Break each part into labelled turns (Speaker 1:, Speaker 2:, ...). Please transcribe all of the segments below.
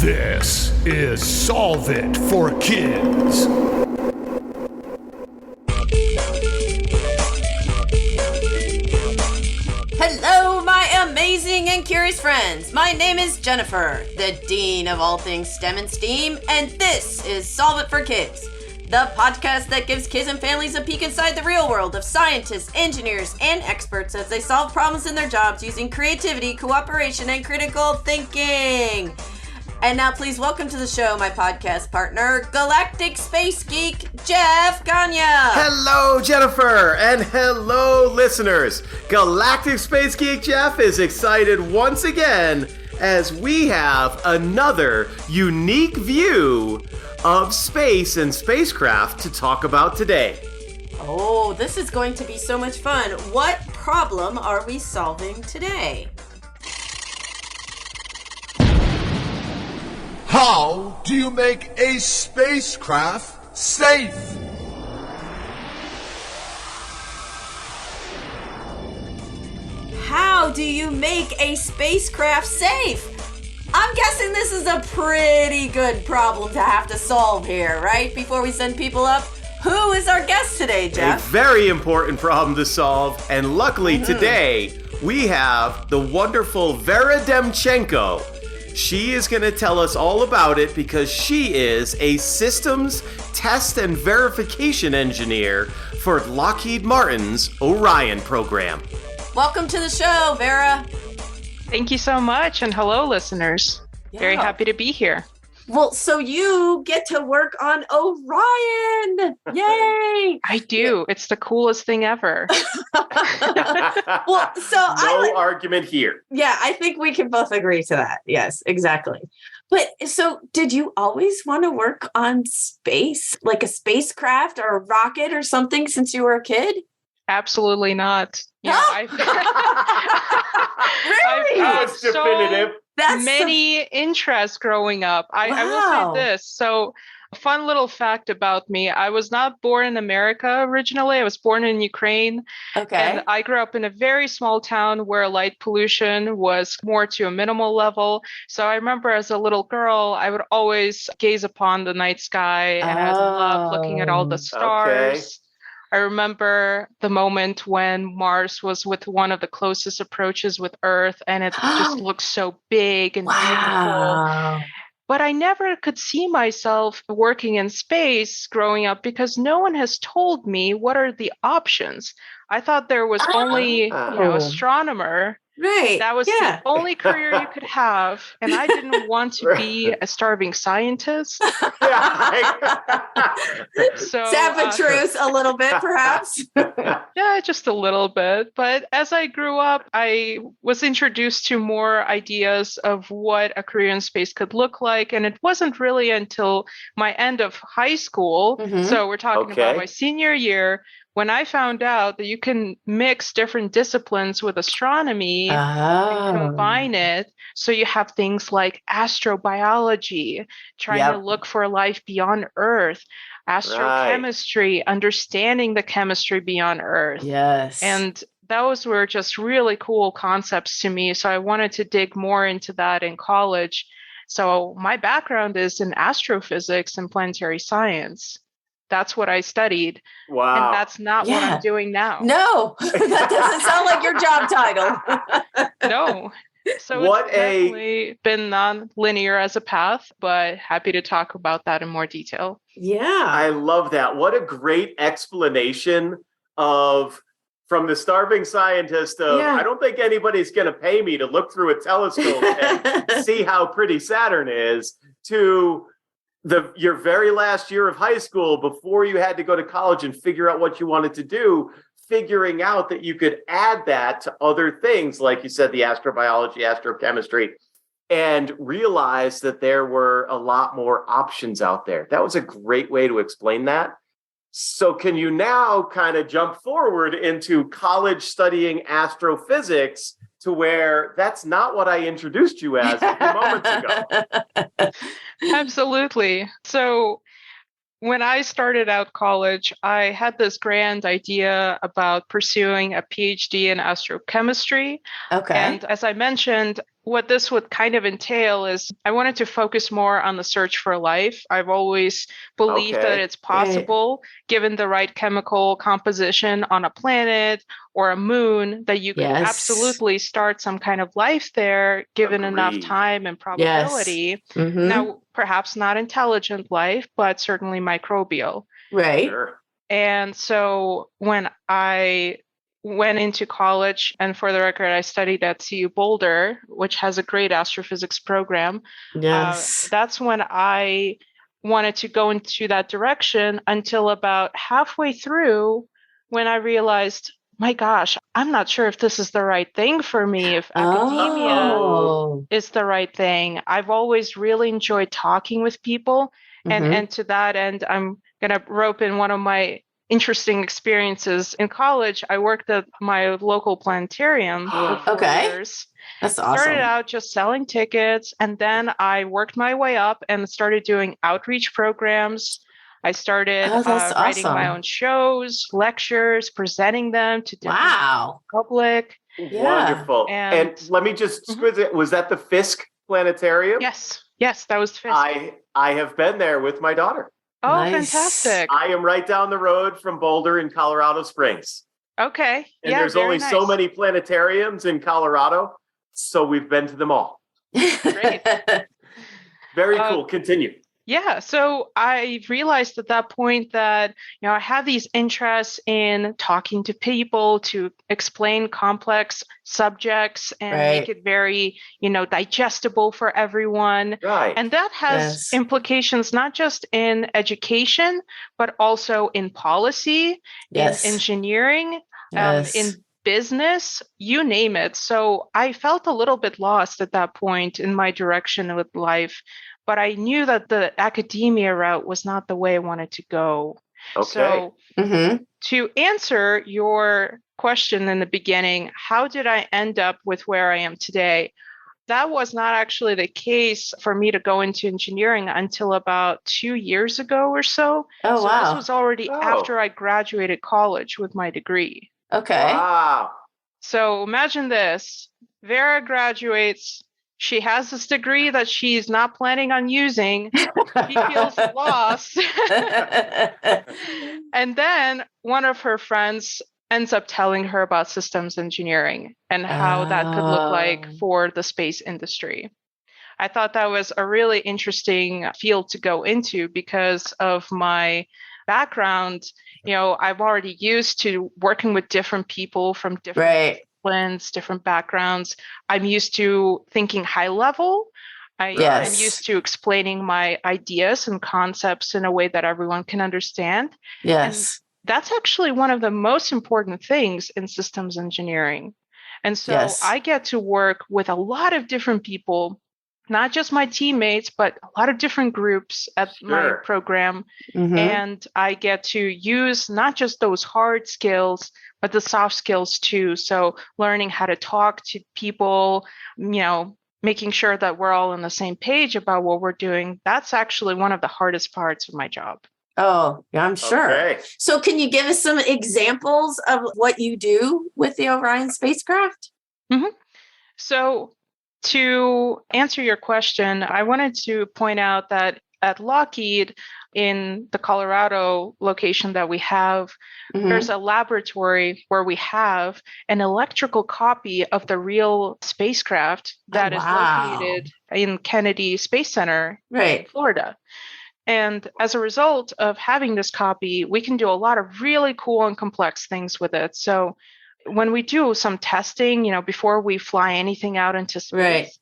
Speaker 1: This is Solve It for Kids.
Speaker 2: Hello, my amazing and curious friends. My name is Jennifer, the Dean of all things STEM and STEAM, and this is Solve It for Kids, the podcast that gives kids and families a peek inside the real world of scientists, engineers, and experts as they solve problems in their jobs using creativity, cooperation, and critical thinking. And now please welcome to the show my podcast partner, Galactic Space Geek, Jeff Gagne.
Speaker 3: Hello, Jennifer, and hello, listeners. Galactic Space Geek Jeff is excited once again as we have another unique view of space and spacecraft to talk about today.
Speaker 2: Oh, this is going to be so much fun. What problem are we solving today?
Speaker 4: How do you make a spacecraft safe?
Speaker 2: How do you make a spacecraft safe? I'm guessing this is a pretty good problem to have to solve here, right? Before we send people up. Who is our guest today, Jeff?
Speaker 3: A very important problem to solve, and luckily today we have the wonderful Vera Demchenko. She is going to tell us all about it because she is a systems test and verification engineer for Lockheed Martin's Orion program.
Speaker 2: Welcome to the show, Vera.
Speaker 5: Thank you so much, and hello, listeners.
Speaker 2: Yeah.
Speaker 5: Very happy to be here.
Speaker 2: Well, so you get to work on Orion. Yay!
Speaker 5: I do. It's the coolest thing ever.
Speaker 2: Well, so
Speaker 3: No argument here.
Speaker 2: Yeah, I think we can both agree to that. Yes, exactly. But so did you always want to work on space, like a spacecraft or a rocket or something since you were a kid?
Speaker 5: Absolutely not. Yeah,
Speaker 2: Really?
Speaker 3: That's definitive.
Speaker 2: That's
Speaker 5: many interests growing up. I will say this. So, a fun little fact about me. I was not born in America originally. I was born in Ukraine.
Speaker 2: Okay.
Speaker 5: And I grew up in a very small town where light pollution was more to a minimal level. So I remember as a little girl, I would always gaze upon the night sky and I loved looking at all the stars.
Speaker 3: Okay.
Speaker 5: I remember the moment when Mars was with one of the closest approaches with Earth, and it just looked so big and beautiful. But I never could see myself working in space growing up because no one has told me what are the options. I thought there was only, astronomer.
Speaker 2: Right.
Speaker 5: That was the only career you could have. And I didn't want to be a starving scientist. So,
Speaker 2: Sabotage a little bit, perhaps.
Speaker 5: Yeah, just a little bit. But as I grew up, I was introduced to more ideas of what a career in space could look like. And it wasn't really until my end of high school. So we're talking about my senior year, when I found out that you can mix different disciplines with astronomy and combine it, so you have things like astrobiology, trying to look for life beyond Earth, astrochemistry, understanding the chemistry beyond Earth.
Speaker 2: Yes.
Speaker 5: And those were just really cool concepts to me. So I wanted to dig more into that in college. So my background is in astrophysics and planetary science. That's what I studied.
Speaker 3: Wow.
Speaker 5: And that's not what I'm doing now.
Speaker 2: No, that doesn't sound like your job title.
Speaker 5: No. So it's definitely been non-linear as a path, but happy to talk about that in more detail.
Speaker 2: Yeah.
Speaker 3: I love that. What a great explanation from the starving scientist of, I don't think anybody's going to pay me to look through a telescope and see how pretty Saturn is, to your very last year of high school before you had to go to college and figure out what you wanted to do, figuring out that you could add that to other things, like you said, the astrobiology, astrochemistry, and realize that there were a lot more options out there. That was a great way to explain that. So can you now kind of jump forward into college studying astrophysics to where that's not what I introduced you as a few moments ago?
Speaker 5: Absolutely. So when I started out college, I had this grand idea about pursuing a PhD in astrochemistry.
Speaker 2: Okay.
Speaker 5: And as I mentioned, what this would kind of entail is I wanted to focus more on the search for life. I've always believed that it's possible, given the right chemical composition on a planet or a moon, that you could absolutely start some kind of life there, given enough time and probability. Now, perhaps not intelligent life, but certainly microbial.
Speaker 2: Right.
Speaker 3: Sure.
Speaker 5: And so when I went into college, and for the record, I studied at CU Boulder, which has a great astrophysics program.
Speaker 2: Yes.
Speaker 5: That's when I wanted to go into that direction until about halfway through, when I realized, my gosh, I'm not sure if this is the right thing for me, if academia is the right thing. I've always really enjoyed talking with people. And to that end, I'm going to rope in one of my interesting experiences in college. I worked at my local planetarium for 4 years.
Speaker 2: That's awesome.
Speaker 5: Started out just selling tickets, and then I worked my way up and started doing outreach programs. I started writing my own shows, lectures, presenting them to different public.
Speaker 3: Wonderful. And let me just squiz it. Was that the Fisk Planetarium?
Speaker 5: Yes, that was Fisk.
Speaker 3: I have been there with my daughter.
Speaker 5: Oh, fantastic.
Speaker 3: I am right down the road from Boulder in Colorado Springs.
Speaker 5: Okay.
Speaker 3: And there's only so many planetariums in Colorado, so we've been to them all.
Speaker 5: Great.
Speaker 3: Very cool. Continue.
Speaker 5: Yeah. So I realized at that point that, I have these interests in talking to people to explain complex subjects and make it very, digestible for everyone.
Speaker 3: Right.
Speaker 5: And that has implications not just in education, but also in policy, in engineering, in business, you name it. So I felt a little bit lost at that point in my direction with life. But I knew that the academia route was not the way I wanted to go.
Speaker 3: Okay.
Speaker 5: So to answer your question in the beginning, how did I end up with where I am today? That was not actually the case for me to go into engineering until about 2 years ago or so.
Speaker 2: Oh,
Speaker 5: so
Speaker 2: wow.
Speaker 5: This was already after I graduated college with my degree.
Speaker 2: Okay.
Speaker 3: Wow.
Speaker 5: So imagine this. Vera graduates. She has this degree that she's not planning on using. She feels lost. And then one of her friends ends up telling her about systems engineering and how that could look like for the space industry. I thought that was a really interesting field to go into because of my background. I'm already used to working with different people from different disciplines, different backgrounds. I'm used to thinking high level. I'm used to explaining my ideas and concepts in a way that everyone can understand.
Speaker 2: Yes.
Speaker 5: And that's actually one of the most important things in systems engineering. And so I get to work with a lot of different people, not just my teammates, but a lot of different groups at my program. And I get to use not just those hard skills, but the soft skills too. So learning how to talk to people, making sure that we're all on the same page about what we're doing. That's actually one of the hardest parts of my job.
Speaker 2: Oh, yeah, I'm sure.
Speaker 3: Okay.
Speaker 2: So can you give us some examples of what you do with the Orion spacecraft?
Speaker 5: So to answer your question, I wanted to point out that at Lockheed, in the Colorado location that we have, there's a laboratory where we have an electrical copy of the real spacecraft that is located in Kennedy Space Center in Florida. And as a result of having this copy, we can do a lot of really cool and complex things with it. So when we do some testing, before we fly anything out into space,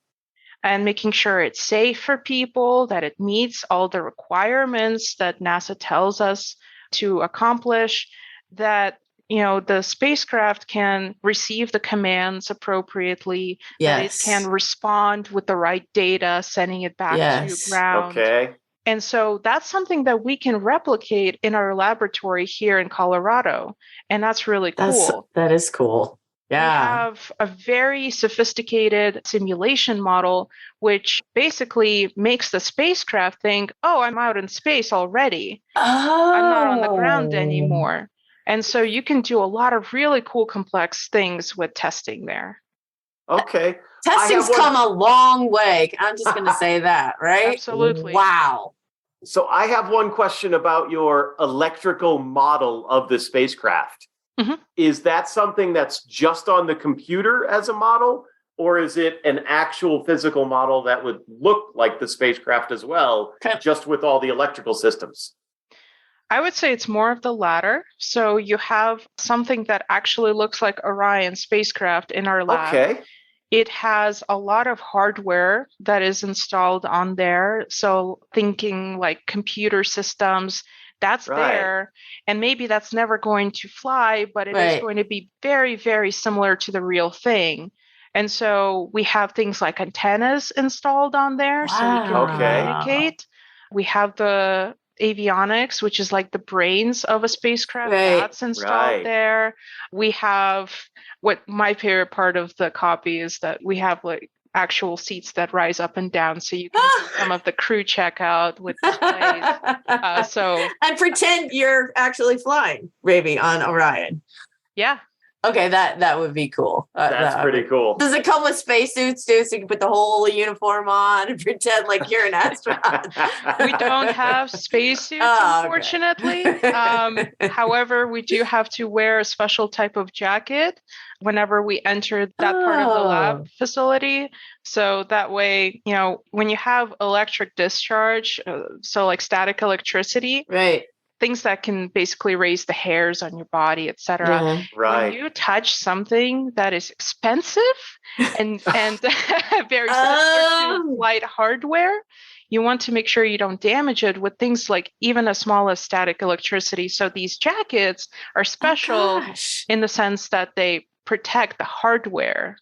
Speaker 5: and making sure it's safe for people, that it meets all the requirements that NASA tells us to accomplish, that the spacecraft can receive the commands appropriately, that it can respond with the right data, sending it back to ground.
Speaker 3: Okay.
Speaker 5: And so that's something that we can replicate in our laboratory here in Colorado. And that's really cool.
Speaker 2: That is cool. Yeah.
Speaker 5: We have a very sophisticated simulation model, which basically makes the spacecraft think, oh, I'm out in space already. I'm not on the ground anymore. And so you can do a lot of really cool, complex things with testing there.
Speaker 3: Okay.
Speaker 2: Testing's come a long way. I'm just going to say that, right?
Speaker 5: Absolutely.
Speaker 2: Wow.
Speaker 3: So I have one question about your electrical model of the spacecraft.
Speaker 5: Mm-hmm.
Speaker 3: Is that something that's just on the computer as a model, or is it an actual physical model that would look like the spacecraft as well, just with all the electrical systems?
Speaker 5: I would say it's more of the latter. So you have something that actually looks like Orion spacecraft in our lab.
Speaker 3: Okay.
Speaker 5: It has a lot of hardware that is installed on there. So thinking like computer systems, that's there. And maybe that's never going to fly, but it is going to be very, very similar to the real thing. And so we have things like antennas installed on there so we can communicate. We have the avionics, which is like the brains of a spacecraft, that's installed there. We have what my favorite part of the copy is that we have like actual seats that rise up and down so you can see some of the crew checkout with displays.
Speaker 2: And pretend you're actually flying, maybe on Orion.
Speaker 5: Yeah.
Speaker 2: Okay, that would be cool.
Speaker 3: That's pretty cool.
Speaker 2: Does it come with spacesuits too, so you can put the whole uniform on and pretend like you're an astronaut?
Speaker 5: We don't have spacesuits, unfortunately. However, we do have to wear a special type of jacket whenever we enter that part of the lab facility. So that way, you know, when you have electric discharge, so like static electricity, things that can basically raise the hairs on your body, etc. When you touch something that is expensive and very sensitive to flight hardware, you want to make sure you don't damage it with things like even as small as static electricity. So these jackets are special in the sense that they protect the hardware.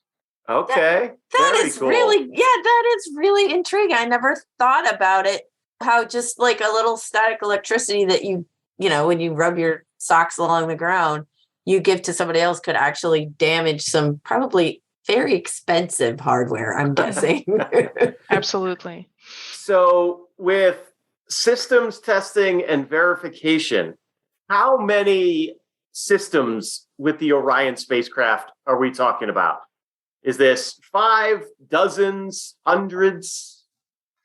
Speaker 3: Okay.
Speaker 2: That is cool. That is really intriguing. I never thought about it. How just like a little static electricity that you know, when you rub your socks along the ground, you give to somebody else could actually damage some probably very expensive hardware, I'm guessing.
Speaker 5: Absolutely.
Speaker 3: So with systems testing and verification, how many systems with the Orion spacecraft are we talking about? Is this 5, dozens, hundreds?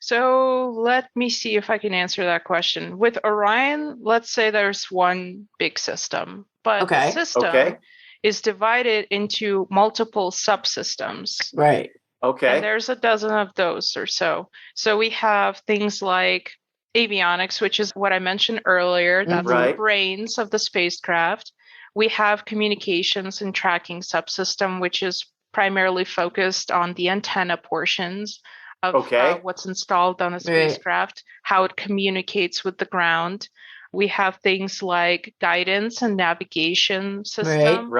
Speaker 5: So let me see if I can answer that question. With Orion, let's say there's one big system, but the system is divided into multiple subsystems.
Speaker 2: Right.
Speaker 3: Okay.
Speaker 5: And there's a dozen of those or so. So we have things like avionics, which is what I mentioned earlier. That's the brains of the spacecraft. We have communications and tracking subsystem, which is primarily focused on the antenna portions of what's installed on a spacecraft, how it communicates with the ground. We have things like guidance and navigation system.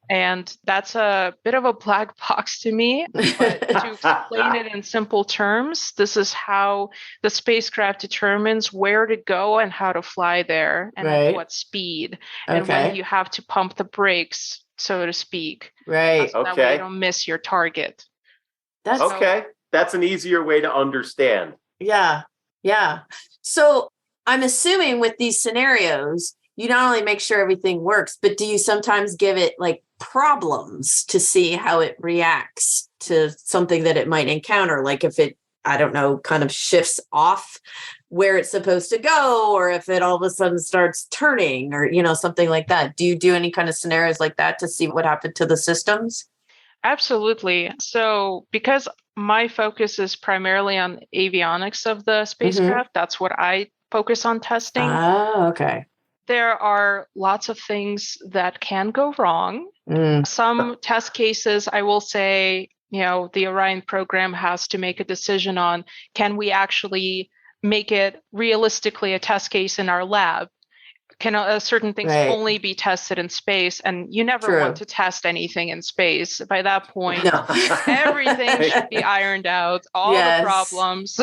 Speaker 5: And that's a bit of a black box to me. But to explain it in simple terms, this is how the spacecraft determines where to go and how to fly there and at what speed. And when you have to pump the brakes, so to speak. So that way you don't miss your target.
Speaker 3: That's an easier way to understand.
Speaker 2: Yeah. So I'm assuming with these scenarios, you not only make sure everything works, but do you sometimes give it like problems to see how it reacts to something that it might encounter? Like if it, I don't know, kind of shifts off where it's supposed to go, or if it all of a sudden starts turning or, you know, something like that. Do you do any kind of scenarios like that to see what happened to the systems?
Speaker 5: Absolutely. So because my focus is primarily on avionics of the spacecraft, that's what I focus on testing. There are lots of things that can go wrong. Some test cases, I will say, you know, the Orion program has to make a decision on, can we actually make it realistically a test case in our lab? Can certain things only be tested in space? And you never want to test anything in space. By that point, everything should be ironed out, all the problems.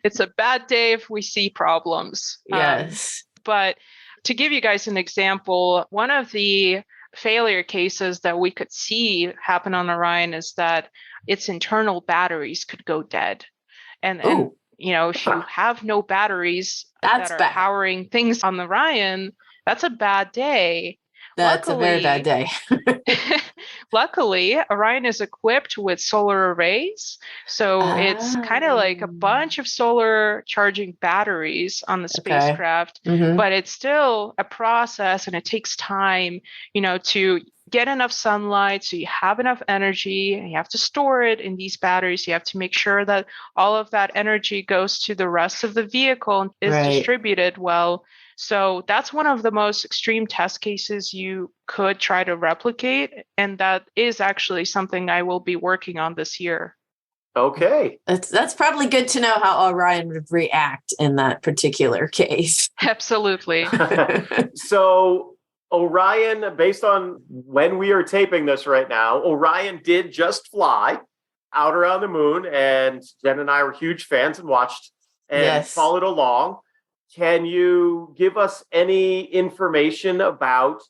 Speaker 5: It's a bad day if we see problems. But to give you guys an example, one of the failure cases that we could see happen on Orion is that its internal batteries could go dead. And you know, if you have no batteries that are powering things on the Orion, that's a bad day.
Speaker 2: That's a very bad day.
Speaker 5: Luckily, Orion is equipped with solar arrays. So it's kind of like a bunch of solar charging batteries on the spacecraft, but it's still a process and it takes time, to get enough sunlight so you have enough energy, and you have to store it in these batteries. You have to make sure that all of that energy goes to the rest of the vehicle and is distributed well. So that's one of the most extreme test cases you could try to replicate. And that is actually something I will be working on this year.
Speaker 3: Okay.
Speaker 2: That's probably good to know how Orion would react in that particular case.
Speaker 5: Absolutely.
Speaker 3: So Orion, based on when we are taping this right now, Orion did just fly out around the moon, and Jen and I were huge fans and watched and followed along. Can you give us any information about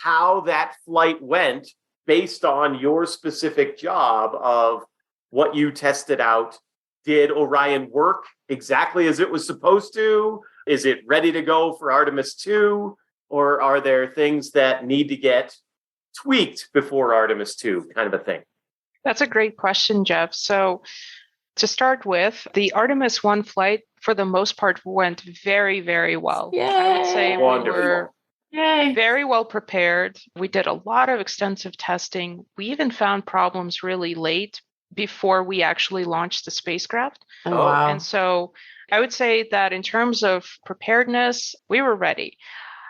Speaker 3: how that flight went based on your specific job of what you tested out? Did Orion work exactly as it was supposed to? Is it ready to go for Artemis 2? Or are there things that need to get tweaked before Artemis 2, kind of a thing?
Speaker 5: That's a great question, Jeff. So to start with, the Artemis 1 flight, for the most part, went very, very well.
Speaker 2: Yay.
Speaker 5: I would say
Speaker 3: Wonderful.
Speaker 5: we were very well prepared. We did a lot of extensive testing. We even found problems really late before we actually launched the spacecraft.
Speaker 2: Oh, wow.
Speaker 5: And so I would say that in terms of preparedness, we were ready.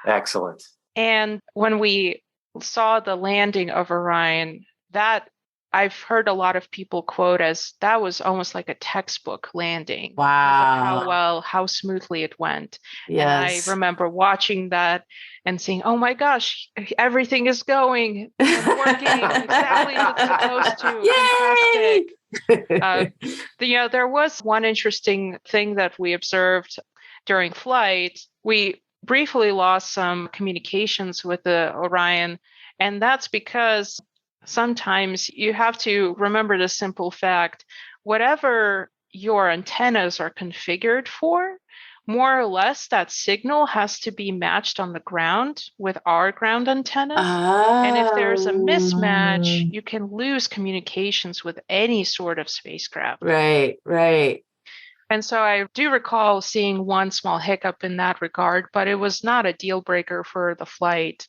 Speaker 3: Excellent.
Speaker 5: And when we saw the landing of Orion, that I've heard a lot of people quote as that was almost like a textbook landing.
Speaker 2: Wow.
Speaker 5: How smoothly it went.
Speaker 2: Yes.
Speaker 5: And I remember watching that and saying, oh my gosh, everything is going and working exactly as it's supposed to.
Speaker 2: Yay!
Speaker 5: Fantastic. There was one interesting thing that we observed during flight. We briefly lost some communications with the Orion, and that's because sometimes you have to remember the simple fact, whatever your antennas are configured for, more or less that signal has to be matched on the ground with our ground antennas. And if there's a mismatch, you can lose communications with any sort of spacecraft.
Speaker 2: Right.
Speaker 5: And so I do recall seeing one small hiccup in that regard, but it was not a deal breaker for the flight.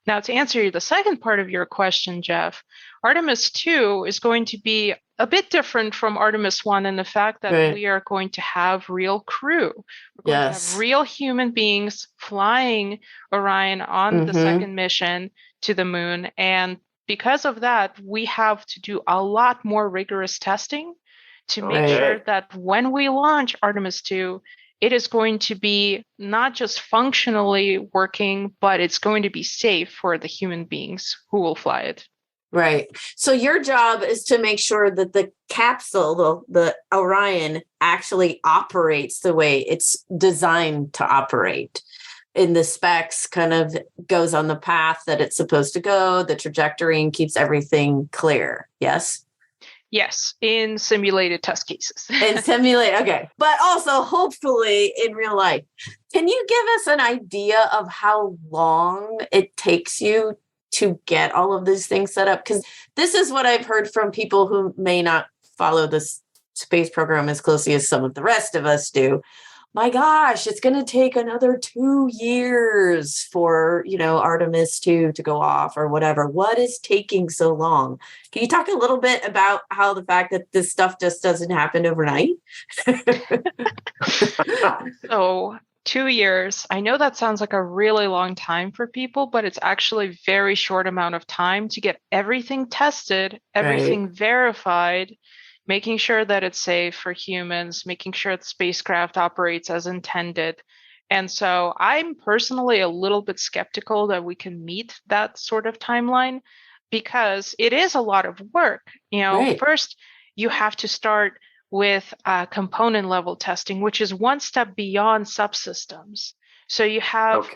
Speaker 5: Now, to answer the second part of your question, Jeff, Artemis 2 is going to be a bit different from Artemis 1 in the fact that we are going to have real crew. We're going to have real human beings flying Orion on the second mission to the moon. And because of that, we have to do a lot more rigorous testing to make sure that when we launch Artemis 2, it is going to be not just functionally working, but it's going to be safe for the human beings who will fly it.
Speaker 2: Right. So your job is to make sure that the capsule, the Orion, actually operates the way it's designed to operate. In the specs, kind of goes on the path that it's supposed to go, the trajectory, and keeps everything clear. Yes?
Speaker 5: Yes, in simulated test cases.
Speaker 2: Okay. But also, hopefully, in real life. Can you give us an idea of how long it takes you to get all of these things set up? Because this is what I've heard from people who may not follow this space program as closely as some of the rest of us do. My gosh, it's going to take another 2 years for, Artemis 2 to go off or whatever. What is taking so long? Can you talk a little bit about how the fact that this stuff just doesn't happen overnight?
Speaker 5: So 2 years, I know that sounds like a really long time for people, but it's actually a very short amount of time to get everything tested, everything verified, making sure that it's safe for humans, making sure the spacecraft operates as intended. And so I'm personally a little bit skeptical that we can meet that sort of timeline because it is a lot of work. First, you have to start with component level testing, which is one step beyond subsystems. So you have,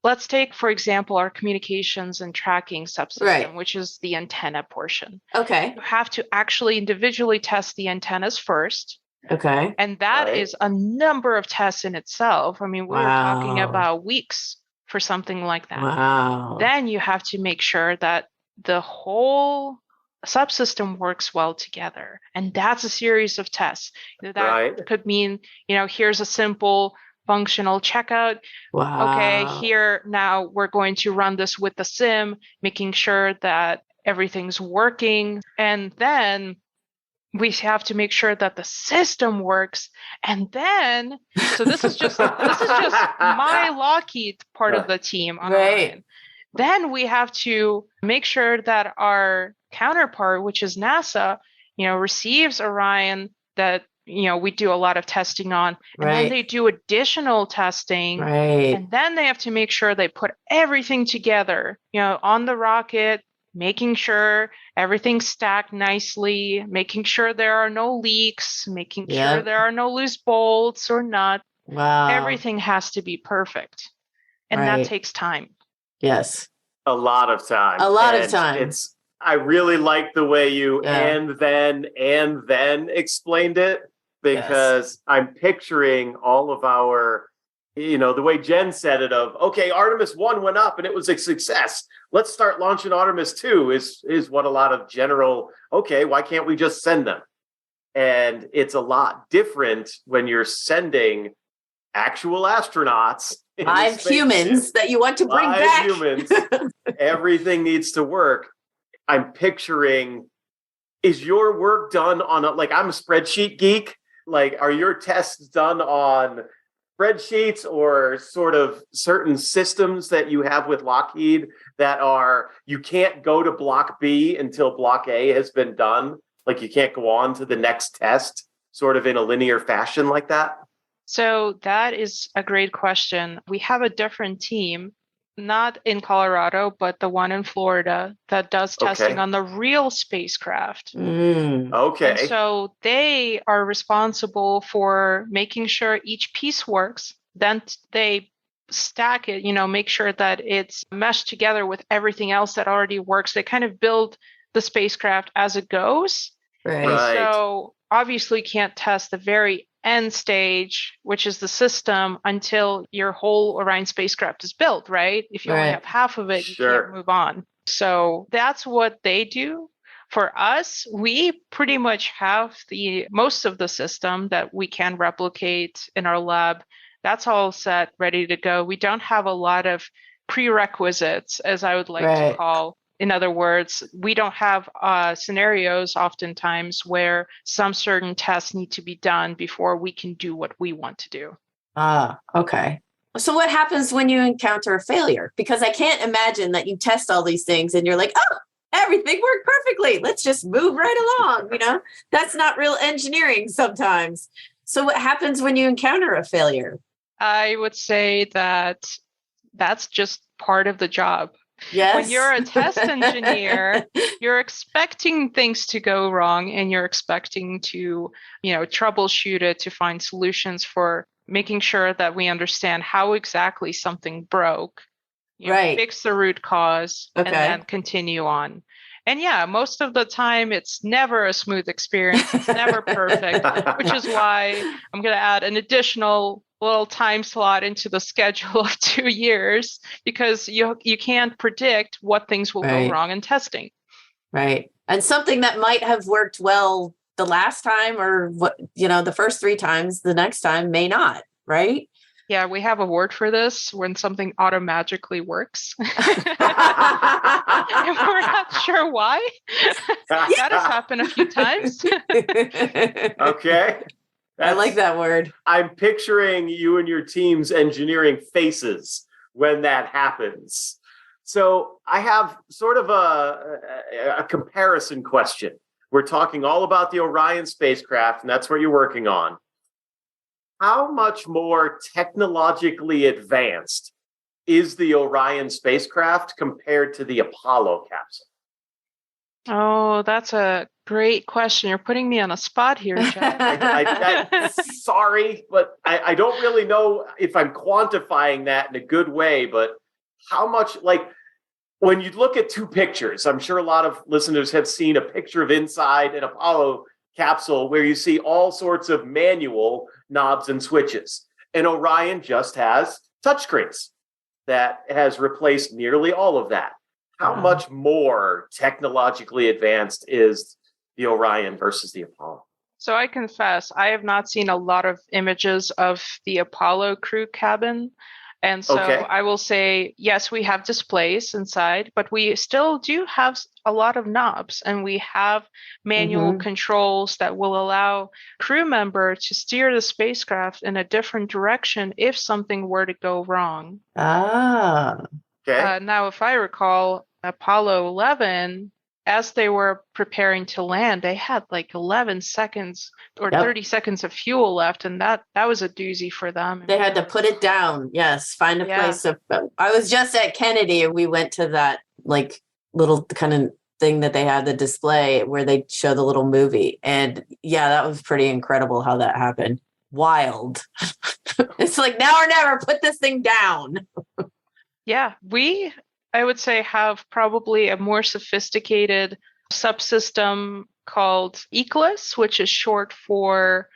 Speaker 5: let's take, for example, our communications and tracking subsystem, which is the antenna portion.
Speaker 2: Okay.
Speaker 5: You have to actually individually test the antennas first.
Speaker 2: Okay.
Speaker 5: And that is a number of tests in itself. I mean, we're talking about weeks for something like that.
Speaker 2: Wow.
Speaker 5: Then you have to make sure that the whole subsystem works well together. And that's a series of tests. That could mean, here's a simple functional checkout.
Speaker 2: Wow.
Speaker 5: Okay, here now we're going to run this with the sim, making sure that everything's working. And then we have to make sure that the system works. And then, so this is just my Lockheed part of the team on Orion. Then we have to make sure that our counterpart, which is NASA, receives Orion that, we do a lot of testing on. And then they do additional testing. And then they have to make sure they put everything together, on the rocket, making sure everything's stacked nicely, making sure there are no leaks, making sure there are no loose bolts or nuts.
Speaker 2: Wow.
Speaker 5: Everything has to be perfect. And that takes time.
Speaker 2: Yes.
Speaker 3: A lot of time. I really like the way you and then explained it, because I'm picturing all of our, the way Jen said it of, okay, Artemis 1 went up and it was a success. Let's start launching Artemis 2 is what a lot of general, okay, why can't we just send them? And it's a lot different when you're sending actual astronauts.
Speaker 2: Live humans that you want to bring back.
Speaker 3: Humans. Everything needs to work. I'm picturing, is your work done on I'm a spreadsheet geek. Are your tests done on spreadsheets or sort of certain systems that you have with Lockheed that you can't go to block B until block A has been done? You can't go on to the next test sort of in a linear fashion like that?
Speaker 5: So that is a great question. We have a different team, not in Colorado, but the one in Florida that does testing on the real spacecraft.
Speaker 3: Okay.
Speaker 5: And so they are responsible for making sure each piece works. Then they stack it, make sure that it's meshed together with everything else that already works. They kind of build the spacecraft as it goes.
Speaker 2: Right.
Speaker 5: And so obviously can't test the very end stage, which is the system, until your whole Orion spacecraft is built, right? If you only have half of it, you can't move on. So that's what they do. For us, we pretty much have most of the system that we can replicate in our lab. That's all set, ready to go. We don't have a lot of prerequisites, as I would like to call. In other words, we don't have scenarios oftentimes where some certain tests need to be done before we can do what we want to do.
Speaker 2: Okay. So what happens when you encounter a failure? Because I can't imagine that you test all these things and you're like, oh, everything worked perfectly. Let's just move right along. That's not real engineering sometimes. So what happens when you encounter a failure?
Speaker 5: I would say that that's just part of the job.
Speaker 2: Yes.
Speaker 5: When you're a test engineer, you're expecting things to go wrong and you're expecting to, troubleshoot it to find solutions for making sure that we understand how exactly something broke, fix the root cause, and then continue on. And most of the time it's never a smooth experience. It's never perfect, which is why I'm going to add an additional little time slot into the schedule of 2 years, because you can't predict what things will go wrong in testing.
Speaker 2: Right. And something that might have worked well the last time or the first 3 times, the next time may not, right?
Speaker 5: Yeah, we have a word for this when something auto-magically works. And we're not sure why. That has happened a few times.
Speaker 3: Okay.
Speaker 2: I like that word.
Speaker 3: I'm picturing you and your team's engineering faces when that happens. So I have sort of a comparison question. We're talking all about the Orion spacecraft, and that's what you're working on. How much more technologically advanced is the Orion spacecraft compared to the Apollo capsule?
Speaker 5: Oh, that's a great question. You're putting me on a spot here, Jeff.
Speaker 3: Sorry, but I don't really know if I'm quantifying that in a good way, but how much, when you look at 2 pictures, I'm sure a lot of listeners have seen a picture of inside an Apollo capsule where you see all sorts of manual knobs and switches. And Orion just has touchscreens that has replaced nearly all of that. How much more technologically advanced is the Orion versus the Apollo?
Speaker 5: So I confess, I have not seen a lot of images of the Apollo crew cabin. And so I will say, yes, we have displays inside, but we still do have a lot of knobs, and we have manual controls that will allow crew member to steer the spacecraft in a different direction if something were to go wrong.
Speaker 3: Okay.
Speaker 5: Now, if I recall, Apollo 11, as they were preparing to land, they had like 11 seconds or 30 seconds of fuel left, and that was a doozy for them.
Speaker 2: They had to put it down. Yes, find a place. I was just at Kennedy, and we went to that like little kind of thing that they had, the display where they show the little movie, and that was pretty incredible how that happened. Wild. It's like now or never. Put this thing down.
Speaker 5: Yeah, I would say, have probably a more sophisticated subsystem called ECLSS, which is short for,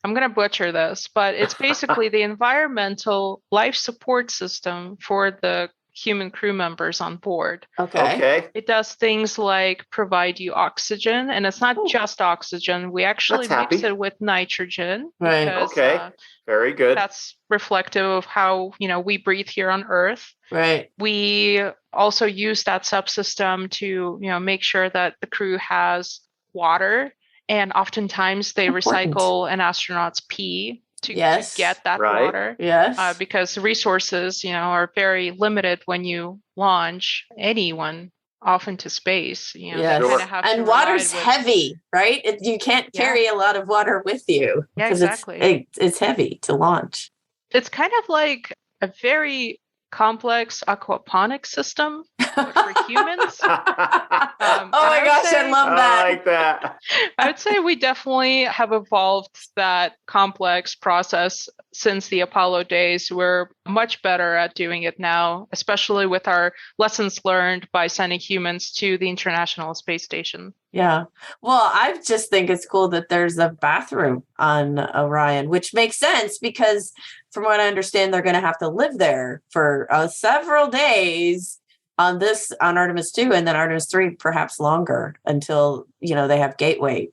Speaker 5: I'm going to butcher this, but it's basically the environmental life support system for the human crew members on board.
Speaker 3: Okay.
Speaker 5: It does things like provide you oxygen, and it's not just oxygen. We actually mix it with nitrogen.
Speaker 2: Right.
Speaker 5: Because,
Speaker 3: very good.
Speaker 5: That's reflective of how, we breathe here on Earth.
Speaker 2: Right.
Speaker 5: We also use that subsystem to, make sure that the crew has water, and oftentimes they recycle an astronaut's pee to get that water.
Speaker 2: Yes.
Speaker 5: Because resources, are very limited when you launch anyone off into space. They kind of have to
Speaker 2: water's heavy, right? You can't carry a lot of water with you.
Speaker 5: Yeah, exactly.
Speaker 2: It's heavy to launch.
Speaker 5: It's kind of like a very complex aquaponics system for humans.
Speaker 2: Oh my gosh, I love that.
Speaker 3: I like that.
Speaker 5: I would say we definitely have evolved that complex process since the Apollo days. We're much better at doing it now, especially with our lessons learned by sending humans to the International Space Station.
Speaker 2: Yeah. Well, I just think it's cool that there's a bathroom on Orion, which makes sense because from what I understand, they're going to have to live there for several days on Artemis 2 and then Artemis 3, perhaps longer until, they have Gateway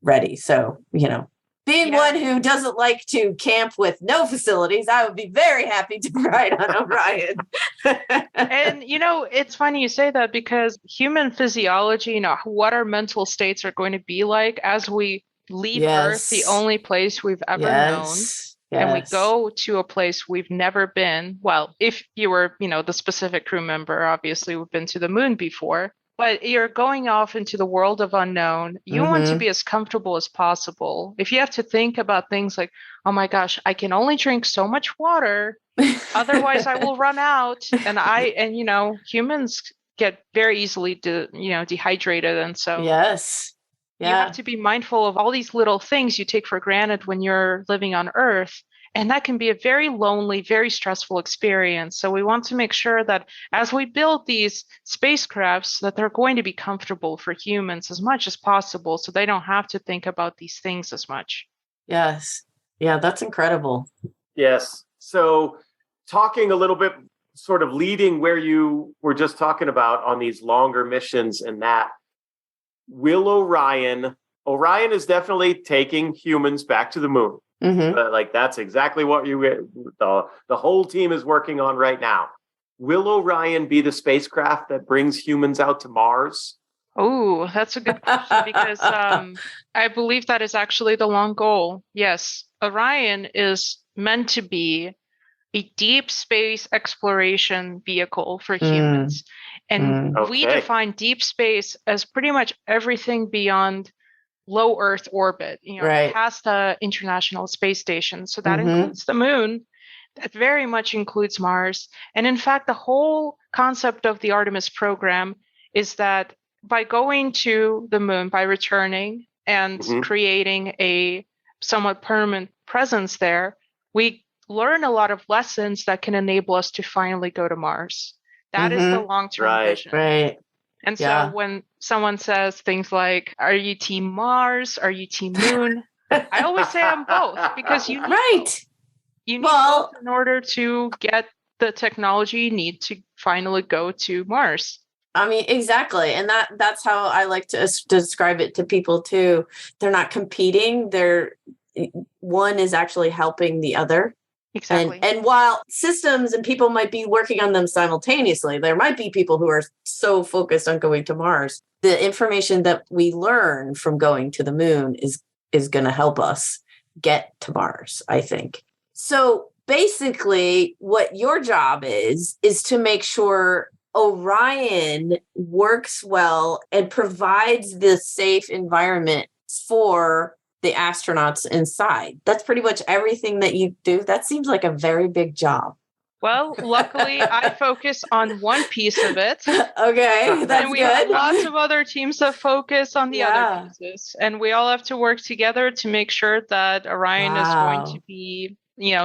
Speaker 2: ready. So, being one who doesn't like to camp with no facilities, I would be very happy to ride on Orion.
Speaker 5: And, it's funny you say that because human physiology, what our mental states are going to be like as we leave Earth, the only place we've ever known. And we go to a place we've never been. Well, if you were, the specific crew member, obviously we've been to the moon before, but you're going off into the world of unknown. You want to be as comfortable as possible. If you have to think about things like, oh my gosh, I can only drink so much water, otherwise I will run out. And humans get very easily, dehydrated. And so you have to be mindful of all these little things you take for granted when you're living on Earth. And that can be a very lonely, very stressful experience. So we want to make sure that as we build these spacecrafts, that they're going to be comfortable for humans as much as possible so they don't have to think about these things as much.
Speaker 2: Yes. Yeah, that's incredible.
Speaker 3: Yes. So talking a little bit, sort of leading where you were just talking about on these longer missions and that, will Orion is definitely taking humans back to the moon. That's exactly what the whole team is working on right now. Will Orion be the spacecraft that brings humans out to Mars?
Speaker 5: Oh, that's a good question because I believe that is actually the long goal. Yes, Orion is meant to be a deep space exploration vehicle for humans. And we define deep space as pretty much everything beyond low Earth orbit, past the International Space Station. So that includes the moon. That very much includes Mars. And in fact, the whole concept of the Artemis program is that by going to the moon, by returning and creating a somewhat permanent presence there, we learn a lot of lessons that can enable us to finally go to Mars. That is the long-term vision.
Speaker 2: Right.
Speaker 5: And so when someone says things like, are you team Mars? Are you team moon? I always say I'm both because you need both. You need both in order to get the technology you need to finally go to Mars.
Speaker 2: I mean, exactly. And that's how I like to describe it to people too. They're not competing. One is actually helping the other.
Speaker 5: Exactly.
Speaker 2: And while systems and people might be working on them simultaneously, there might be people who are so focused on going to Mars. The information that we learn from going to the moon is going to help us get to Mars, I think. So basically, what your job is to make sure Orion works well and provides the safe environment for the astronauts inside. That's pretty much everything that you do. That seems like a very big job.
Speaker 5: Well, luckily, I focus on one piece of it.
Speaker 2: Okay, that's
Speaker 5: and we
Speaker 2: good.
Speaker 5: have lots of other teams that focus on the other pieces. And we all have to work together to make sure that Orion is going to be,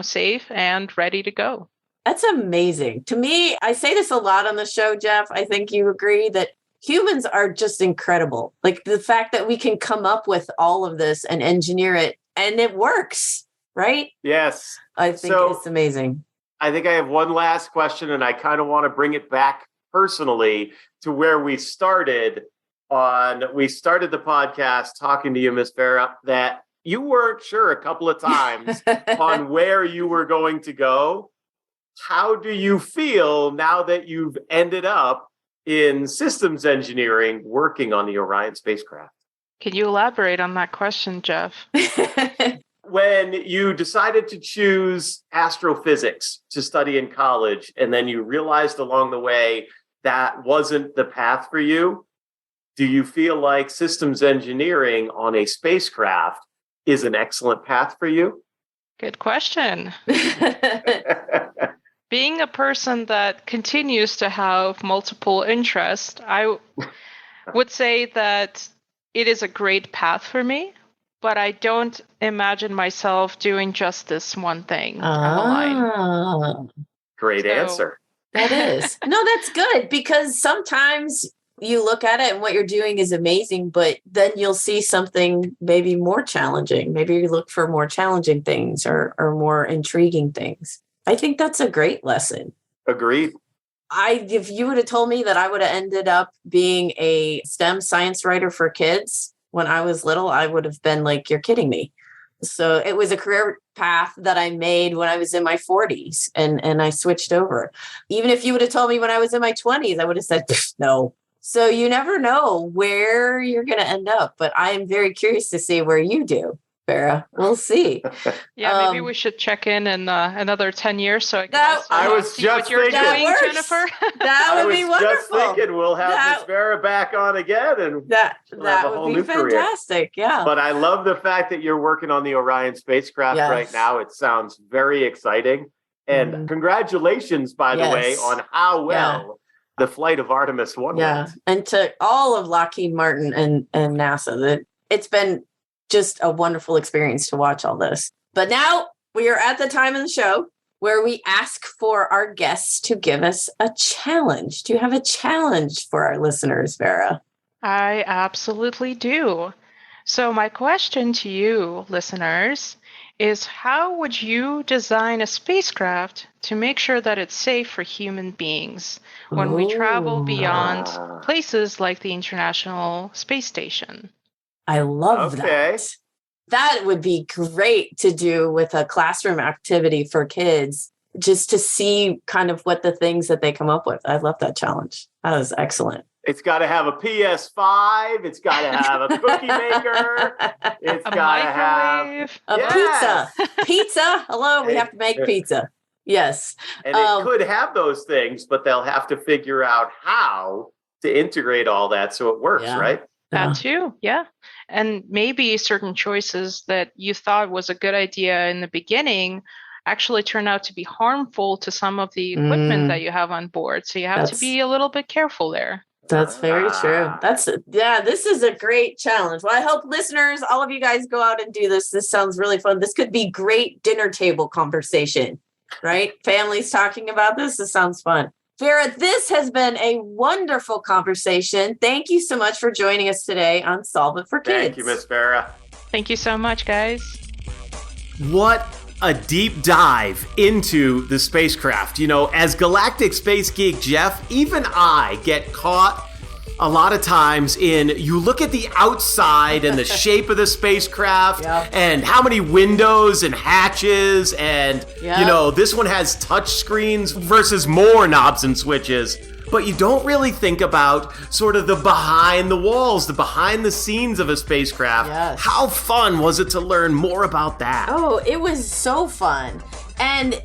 Speaker 5: safe and ready to go.
Speaker 2: That's amazing. To me, I say this a lot on the show, Jeff. I think you agree that humans are just incredible. Like the fact that we can come up with all of this and engineer it and it works, right?
Speaker 3: Yes.
Speaker 2: I think it's amazing.
Speaker 3: I think I have one last question, and I kind of want to bring it back personally to where we started the podcast talking to you, Miss Vera, that you weren't sure a couple of times on where you were going to go. How do you feel now that you've ended up in systems engineering working on the Orion spacecraft?
Speaker 5: Can you elaborate on that question, Jeff?
Speaker 3: When you decided to choose astrophysics to study in college, and then you realized along the way that wasn't the path for you, do you feel like systems engineering on a spacecraft is an excellent path for you?
Speaker 5: Good question. Being a person that continues to have multiple interests, I would say that it is a great path for me, but I don't imagine myself doing just this one thing on the line.
Speaker 3: Great answer.
Speaker 2: That is. No, that's good, because sometimes you look at it and what you're doing is amazing, but then you'll see something maybe more challenging. Maybe you look for more challenging things or more intriguing things. I think that's a great lesson.
Speaker 3: Agreed.
Speaker 2: If you would have told me that I would have ended up being a STEM science writer for kids when I was little, I would have been like, you're kidding me. So it was a career path that I made when I was in my 40s and I switched over. Even if you would have told me when I was in my 20s, I would have said, no. So you never know where you're going to end up, but I am very curious to see where you do, Vera. We'll see.
Speaker 5: Yeah, maybe we should check in another 10 years so I
Speaker 3: can
Speaker 5: see what you're doing, Jennifer.
Speaker 2: That would be wonderful.
Speaker 3: Just thinking we'll have Miss Vera back on again, and
Speaker 2: that would be fantastic. Career. Yeah.
Speaker 3: But I love the fact that you're working on the Orion spacecraft right now. It sounds very exciting, and congratulations, by the way, on how well the flight of Artemis 1 went.
Speaker 2: And to all of Lockheed Martin and NASA, it's been just a wonderful experience to watch all this. But now we are at the time of the show where we ask for our guests to give us a challenge. Do you have a challenge for our listeners, Vera?
Speaker 5: I absolutely do. So my question to you, listeners, is how would you design a spacecraft to make sure that it's safe for human beings when we travel beyond places like the International Space Station?
Speaker 2: I love that. That would be great to do with a classroom activity for kids, just to see kind of what the things that they come up with. I love that challenge. That was excellent.
Speaker 3: It's got to have a PS5. It's got to have a cookie maker. It's got to have
Speaker 2: a pizza. Pizza. Hello, we have to make pizza. Yes.
Speaker 3: And it could have those things, but they'll have to figure out how to integrate all that so it works, right?
Speaker 5: That too, yeah. And maybe certain choices that you thought was a good idea in the beginning actually turn out to be harmful to some of the equipment that you have on board. So you have to be a little bit careful there.
Speaker 2: That's very true. This is a great challenge. Well, I hope listeners, all of you guys go out and do this. This sounds really fun. This could be great dinner table conversation, right? Families talking about this. This sounds fun. Vera, this has been a wonderful conversation. Thank you so much for joining us today on Solve It for Kids.
Speaker 3: Thank you, Miss Vera.
Speaker 5: Thank you so much, guys.
Speaker 3: What a deep dive into the spacecraft. You know, as Galactic Space Geek Jeff, even I get caught a lot of times you look at the outside and the shape of the spacecraft and how many windows and hatches and, this one has touch screens versus more knobs and switches. But you don't really think about sort of the behind the walls, the behind the scenes of a spacecraft.
Speaker 2: Yes.
Speaker 3: How fun was it to learn more about that?
Speaker 2: Oh, it was so fun. And,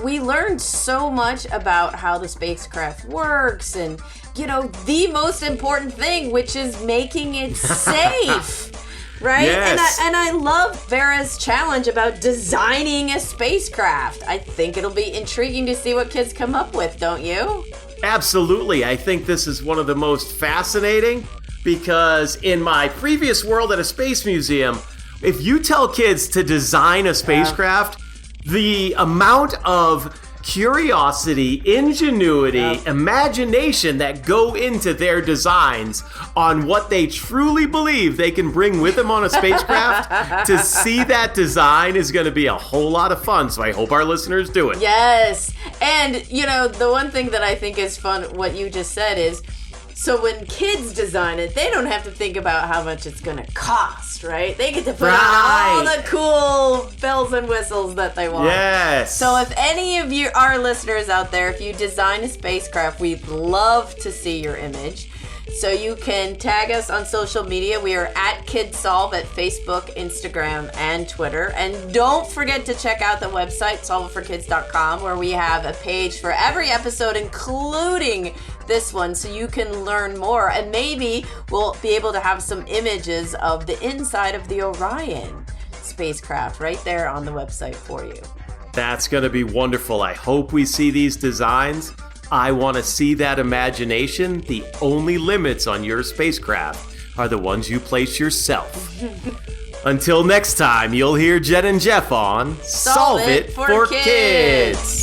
Speaker 2: we learned so much about how the spacecraft works and, the most important thing, which is making it safe. Right?
Speaker 3: Yes.
Speaker 2: And I love Vera's challenge about designing a spacecraft. I think it'll be intriguing to see what kids come up with, don't you?
Speaker 3: Absolutely. I think this is one of the most fascinating because in my previous world at a space museum, if you tell kids to design a spacecraft, the amount of curiosity, ingenuity, imagination that go into their designs on what they truly believe they can bring with them on a spacecraft, to see that design is going to be a whole lot of fun. So I hope our listeners do it.
Speaker 2: Yes. And, the one thing that I think is fun, what you just said is, so when kids design it, they don't have to think about how much it's going to cost, right? They get to put on all the cool bells and whistles that they want.
Speaker 3: Yes.
Speaker 2: So if any of you, our listeners out there, if you design a spacecraft, we'd love to see your image. So you can tag us on social media. We are at KidSolve at Facebook, Instagram, and Twitter. And don't forget to check out the website, solveitforkids.com, where we have a page for every episode, including this one, so you can learn more. And maybe we'll be able to have some images of the inside of the Orion spacecraft right there on the website for you.
Speaker 3: That's going to be wonderful. I hope we see these designs. I want to see that imagination. The only limits on your spacecraft are the ones you place yourself. Until next time, you'll hear Jen and Jeff on
Speaker 2: Solve It for Kids.